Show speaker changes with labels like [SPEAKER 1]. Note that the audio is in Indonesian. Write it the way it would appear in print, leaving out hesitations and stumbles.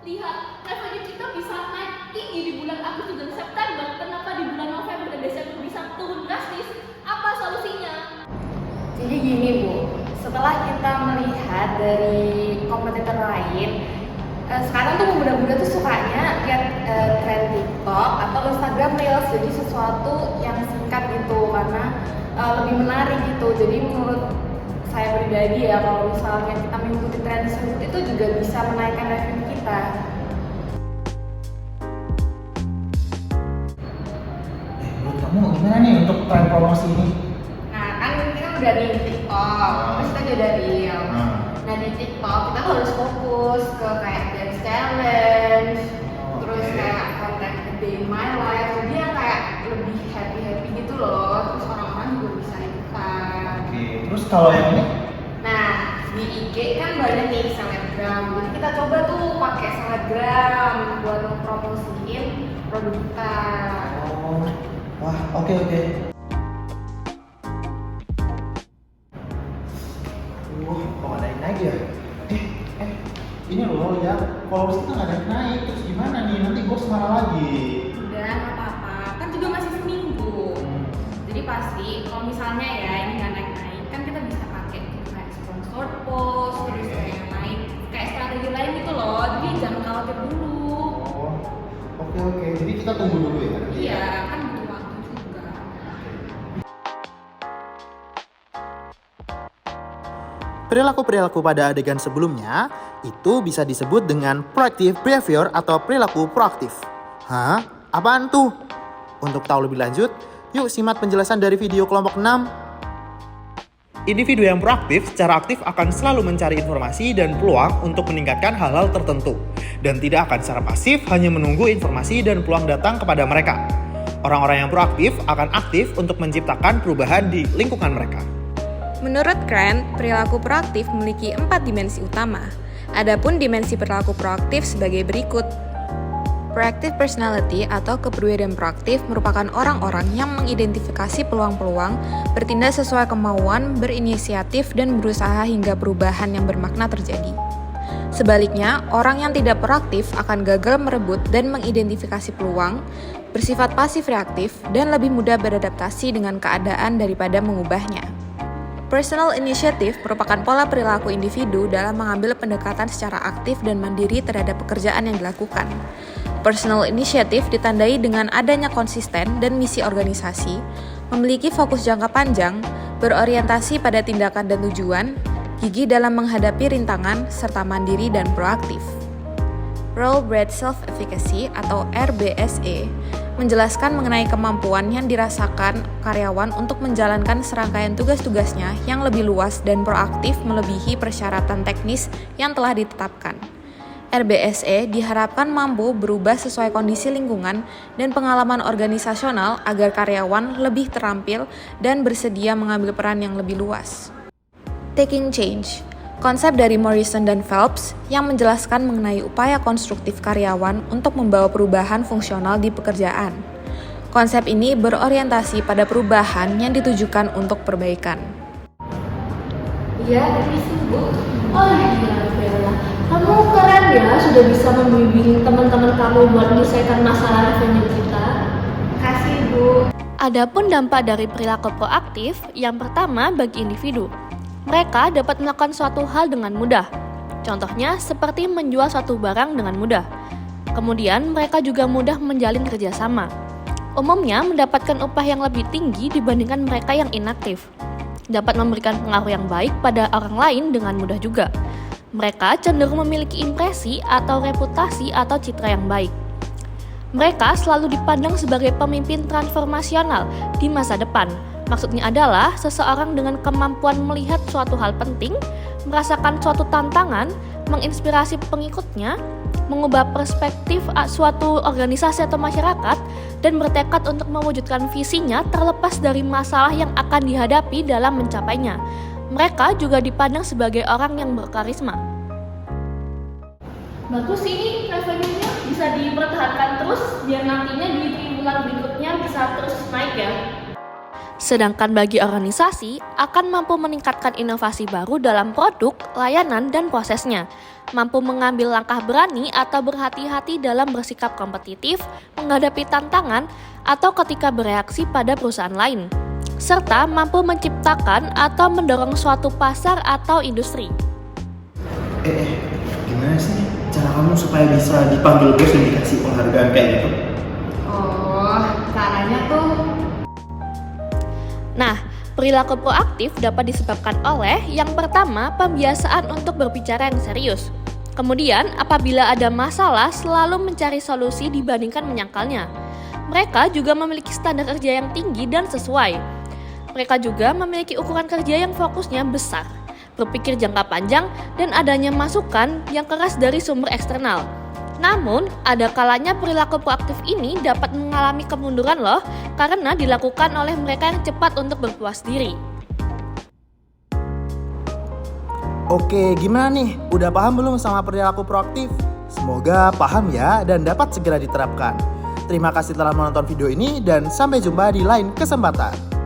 [SPEAKER 1] Lihat, revenue kita bisa naik tinggi di bulan Agustus dan September. Kenapa di bulan November dan Desember bisa turun drastis? Apa solusinya?
[SPEAKER 2] Jadi gini Bu, setelah kita melihat dari kompetitor lain, sekarang tuh muda-muda tuh sukanya lihat tren TikTok atau Instagram Reels, jadi sesuatu yang singkat gitu karena lebih menarik gitu. Jadi menurut saya pribadi ya, kalau misalnya kita mengikuti tren tersebut itu juga bisa menaikkan revenue kita.
[SPEAKER 3] Menurut kamu gimana nih untuk tren promosi ini?
[SPEAKER 2] Nah kan kita udah di TikTok, terus kita juga dari Reel. Nah di TikTok kita tuh harus fokus ke kayak dance challenge, terus kayak konten a day in my life, jadi yang kayak lebih happy gitu loh, terus orang-orang juga bisa ikutan.
[SPEAKER 3] Oke, terus kalau yang ini?
[SPEAKER 2] Nah di IG kan banyak nih selebgram, jadi kita coba tuh pakai selebgram buat promosiin produk kita.
[SPEAKER 3] Oh, wah oke. Kok nggak naik ya? Ini loh ya, followers kita nggak naik, terus gimana nih? Nanti bos marah lagi.
[SPEAKER 2] Udah nggak apa-apa, kan juga masih seminggu. Jadi pasti kalau misalnya ya ini nggak naik-naik, kan kita bisa pakai kayak sponsor post, terus kayak lain, kayak strategi lain gitu loh. Jadi jangan khawatir dulu.
[SPEAKER 3] Oh, oke. Jadi kita tunggu dulu ya?
[SPEAKER 2] Iya, kan butuh waktu juga.
[SPEAKER 4] Perilaku-perilaku pada adegan sebelumnya itu bisa disebut dengan proactive behavior atau perilaku proaktif. Hah? Apaan tuh? Untuk tahu lebih lanjut, yuk simak penjelasan dari video kelompok 6. Individu yang proaktif secara aktif akan selalu mencari informasi dan peluang untuk meningkatkan hal-hal tertentu, dan tidak akan secara pasif hanya menunggu informasi dan peluang datang kepada mereka. Orang-orang yang proaktif akan aktif untuk menciptakan perubahan di lingkungan mereka.
[SPEAKER 5] Menurut Grant, perilaku proaktif memiliki 4 dimensi utama. Adapun dimensi perilaku proaktif sebagai berikut. Proactive personality atau kepribadian proaktif merupakan orang-orang yang mengidentifikasi peluang-peluang, bertindak sesuai kemauan, berinisiatif, dan berusaha hingga perubahan yang bermakna terjadi. Sebaliknya, orang yang tidak proaktif akan gagal merebut dan mengidentifikasi peluang, bersifat pasif reaktif, dan lebih mudah beradaptasi dengan keadaan daripada mengubahnya. Personal initiative merupakan pola perilaku individu dalam mengambil pendekatan secara aktif dan mandiri terhadap pekerjaan yang dilakukan. Personal initiative ditandai dengan adanya konsisten dan misi organisasi, memiliki fokus jangka panjang, berorientasi pada tindakan dan tujuan, gigih dalam menghadapi rintangan, serta mandiri dan proaktif. Role-based self-efficacy atau RBSE menjelaskan mengenai kemampuan yang dirasakan karyawan untuk menjalankan serangkaian tugas-tugasnya yang lebih luas dan proaktif melebihi persyaratan teknis yang telah ditetapkan. RBSE diharapkan mampu berubah sesuai kondisi lingkungan dan pengalaman organisasional agar karyawan lebih terampil dan bersedia mengambil peran yang lebih luas. Taking change, konsep dari Morrison dan Phelps yang menjelaskan mengenai upaya konstruktif karyawan untuk membawa perubahan fungsional di pekerjaan. Konsep ini berorientasi pada perubahan yang ditujukan untuk perbaikan.
[SPEAKER 1] Iya, permisi Bu. Oh iya, Bella. Kamu keren ya, sudah bisa membimbing teman-teman kamu buat menyelesaikan masalah revenue kita.
[SPEAKER 2] Kasih Bu.
[SPEAKER 6] Adapun dampak dari perilaku proaktif, yang pertama bagi individu. Mereka dapat melakukan suatu hal dengan mudah. Contohnya seperti menjual suatu barang dengan mudah. Kemudian mereka juga mudah menjalin kerjasama. Umumnya mendapatkan upah yang lebih tinggi dibandingkan mereka yang inaktif. Dapat memberikan pengaruh yang baik pada orang lain dengan mudah juga. Mereka cenderung memiliki impresi atau reputasi atau citra yang baik. Mereka selalu dipandang sebagai pemimpin transformasional di masa depan. Maksudnya adalah seseorang dengan kemampuan melihat suatu hal penting, merasakan suatu tantangan, menginspirasi pengikutnya, mengubah perspektif suatu organisasi atau masyarakat, dan bertekad untuk mewujudkan visinya terlepas dari masalah yang akan dihadapi dalam mencapainya. Mereka juga dipandang sebagai orang yang berkarisma.
[SPEAKER 1] Bagus, ini revenue-nya bisa dipertahankan terus biar nantinya di triwulan berikutnya bisa terus naik ya.
[SPEAKER 6] Sedangkan bagi organisasi, akan mampu meningkatkan inovasi baru dalam produk, layanan, dan prosesnya, mampu mengambil langkah berani atau berhati-hati dalam bersikap kompetitif, menghadapi tantangan, atau ketika bereaksi pada perusahaan lain, serta mampu menciptakan atau mendorong suatu pasar atau industri.
[SPEAKER 3] Gimana sih cara kamu supaya bisa dipanggil bos dan dikasih penghargaan kayak gitu?
[SPEAKER 2] Oh, caranya tuh
[SPEAKER 6] Nah, perilaku proaktif dapat disebabkan oleh yang pertama, pembiasaan untuk berbicara yang serius. Kemudian, apabila ada masalah, selalu mencari solusi dibandingkan menyangkalnya. Mereka juga memiliki standar kerja yang tinggi dan sesuai. Mereka juga memiliki ukuran kerja yang fokusnya besar, berpikir jangka panjang, dan adanya masukan yang keras dari sumber eksternal. Namun, ada kalanya perilaku proaktif ini dapat mengalami kemunduran loh, karena dilakukan oleh mereka yang cepat untuk berpuas diri.
[SPEAKER 4] Oke, gimana nih? Udah paham belum sama perilaku proaktif? Semoga paham ya dan dapat segera diterapkan. Terima kasih telah menonton video ini dan sampai jumpa di lain kesempatan.